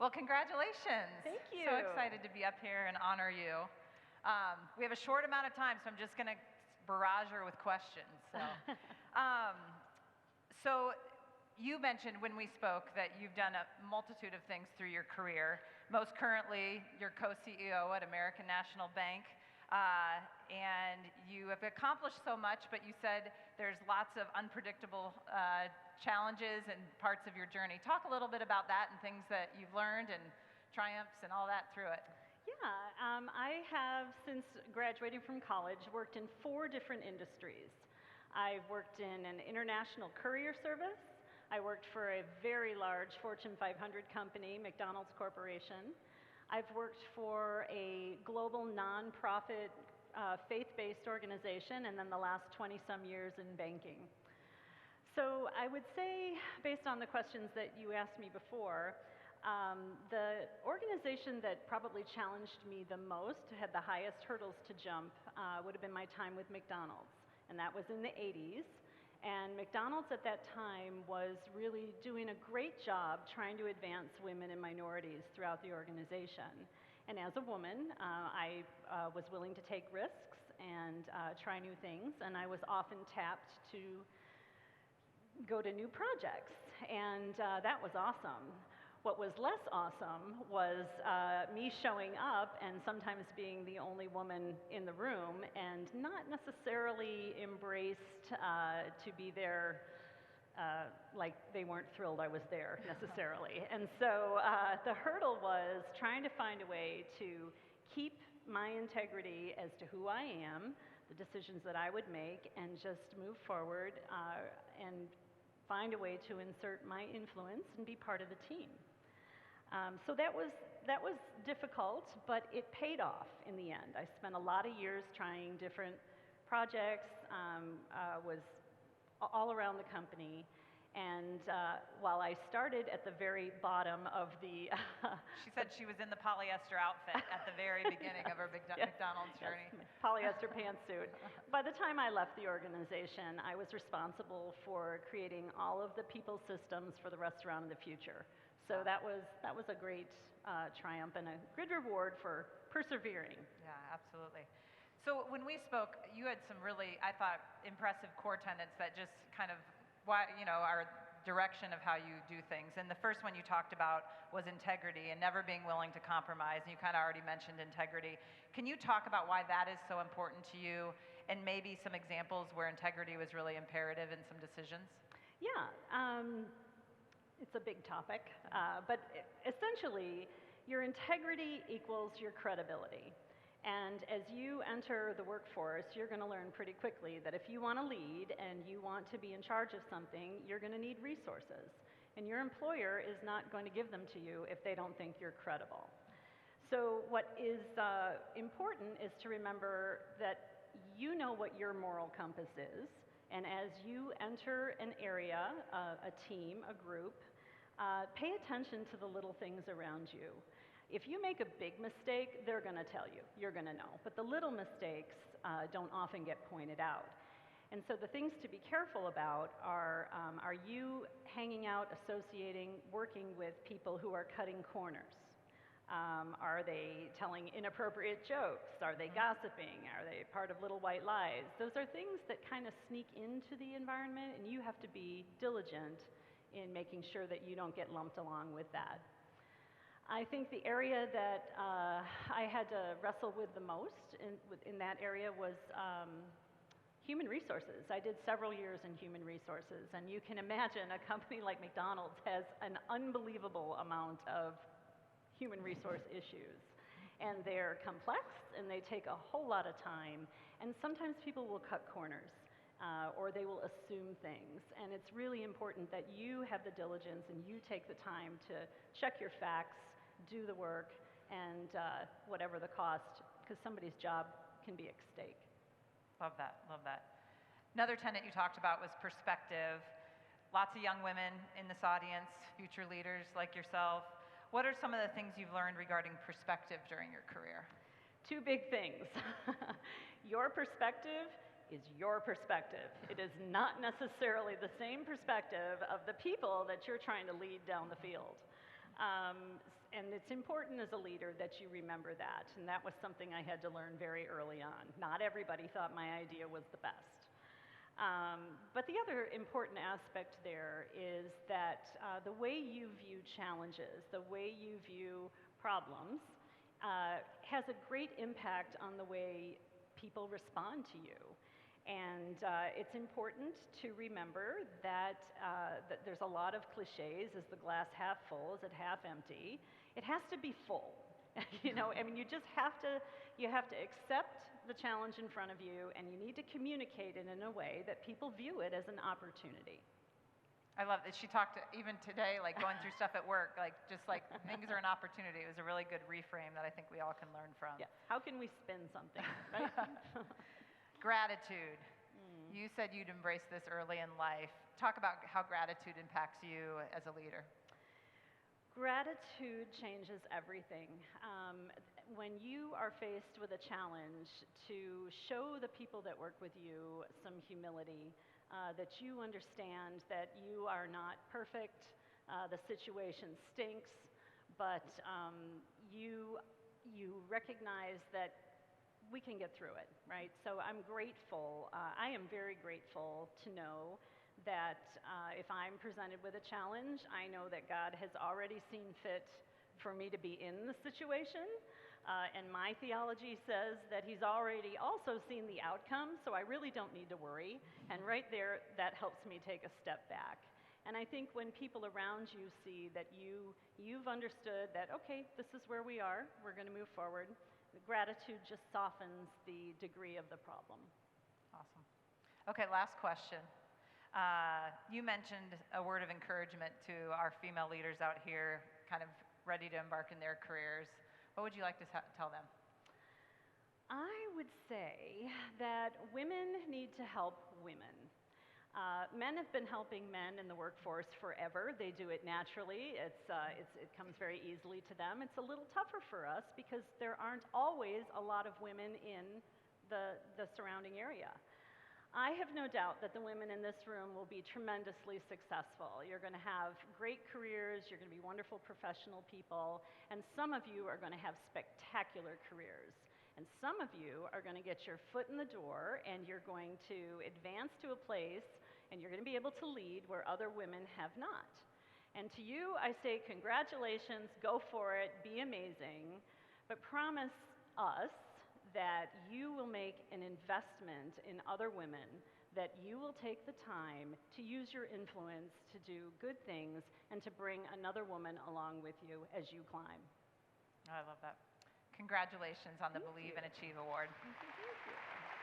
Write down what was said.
Well, congratulations. Thank you. So excited to be up here and honor you. We have a short amount of time, so I'm just going to barrage her with questions. So you mentioned when we spoke that you've done a multitude of things through your career. Most currently, you're co-CEO at American National Bank. And you have accomplished so much, but you said there's lots of unpredictable challenges and parts of your journey. Talk a little bit about that and things that you've learned and triumphs and all that through it. Yeah, I have, since graduating from college, worked in 4 different industries. I've worked in an international courier service. I worked for a very large Fortune 500 company, McDonald's Corporation. I've worked for a global nonprofit faith-based organization, and then the last 20-some years in banking. So I would say, based on the questions that you asked me before, the organization that probably challenged me the most, had the highest hurdles to jump, would have been my time with McDonald's, and that was in the 80s. And McDonald's at that time was really doing a great job trying to advance women and minorities throughout the organization. And as a woman, I was willing to take risks and try new things, and I was often tapped to go to new projects, and that was awesome. What was less awesome was me showing up and sometimes being the only woman in the room and not necessarily embraced to be there like they weren't thrilled I was there necessarily. And so the hurdle was trying to find a way to keep my integrity as to who I am, the decisions that I would make, and just move forward and find a way to insert my influence and be part of the team. So that was difficult, but it paid off in the end. I spent a lot of years trying different projects, was all around the company, and while I started at the very bottom of the... She said she was in the polyester outfit at the very beginning of her McDonald's journey. Yes, polyester pantsuit. By the time I left the organization, I was responsible for creating all of the people systems for the restaurant of the future. So that was a great triumph and a good reward for persevering. Yeah, absolutely. So when we spoke, you had some really, I thought, impressive core tenets that just kind of, our direction of how you do things. And the first one you talked about was integrity and never being willing to compromise. And you kind of already mentioned integrity. Can you talk about why that is so important to you and maybe some examples where integrity was really imperative in some decisions? Yeah. It's a big topic, but essentially, your integrity equals your credibility. And as you enter the workforce, you're going to learn pretty quickly that if you want to lead and you want to be in charge of something, you're going to need resources. And your employer is not going to give them to you if they don't think you're credible. So what is important is to remember that you know what your moral compass is. And as you enter an area, a team, a group, pay attention to the little things around you. If you make a big mistake, they're going to tell you. You're going to know. But the little mistakes don't often get pointed out. And so the things to be careful about are you hanging out, associating, working with people who are cutting corners? Are they telling inappropriate jokes? Are they gossiping? Are they part of little white lies? Those are things that kind of sneak into the environment, and you have to be diligent in making sure that you don't get lumped along with that. I think the area that I had to wrestle with the most in that area was human resources. I did several years in human resources, and you can imagine a company like McDonald's has an unbelievable amount of human resource issues. And they're complex, and they take a whole lot of time, and sometimes people will cut corners. Or they will assume things. And it's really important that you have the diligence and you take the time to check your facts, do the work, and whatever the cost, because somebody's job can be at stake. Love that, love that. Another tenet you talked about was perspective. Lots of young women in this audience, future leaders like yourself. What are some of the things you've learned regarding perspective during your career? 2 big things. Your perspective is your perspective. It is not necessarily the same perspective of the people that you're trying to lead down the field. And it's important as a leader that you remember that. And that was something I had to learn very early on. Not everybody thought my idea was the best. But the other important aspect there is that the way you view challenges, the way you view problems, has a great impact on the way people respond to you. And it's important to remember that, that there's a lot of cliches. Is the glass half full? Is it half empty? It has to be full. You know, I mean, you have to accept the challenge in front of you, and you need to communicate it in a way that people view it as an opportunity. I love that she talked even today, like going through stuff at work, like just like things are an opportunity. It was a really good reframe that I think we all can learn from. Yeah. How can we spin something, right? Gratitude. You said you'd embrace this early in life. Talk about how gratitude impacts you as a leader. Gratitude changes everything. When you are faced with a challenge, to show the people that work with you some humility, that you understand that you are not perfect, the situation stinks, but you recognize that we can get through it, right? So I'm grateful. I am very grateful to know that if I'm presented with a challenge, I know that God has already seen fit for me to be in the situation. And my theology says that he's already also seen the outcome, so I really don't need to worry. And right there, that helps me take a step back. And I think when people around you see that you've understood that, okay, this is where we are, we're going to move forward, the gratitude just softens the degree of the problem. Awesome. Okay, last question. You mentioned a word of encouragement to our female leaders out here, kind of ready to embark in their careers. What would you like to tell them? I would say that women need to help women. Men have been helping men in the workforce forever. They do it naturally. It comes very easily to them. It's a little tougher for us because there aren't always a lot of women in the surrounding area. I have no doubt that the women in this room will be tremendously successful. You're going to have great careers, you're going to be wonderful professional people, and some of you are going to have spectacular careers. And some of you are going to get your foot in the door, and you're going to advance to a place, and you're going to be able to lead where other women have not. And to you, I say congratulations, go for it, be amazing, but promise us that you will make an investment in other women, that you will take the time to use your influence to do good things and to bring another woman along with you as you climb. Oh, I love that. Congratulations on the Believe and Achieve Award. Thank you.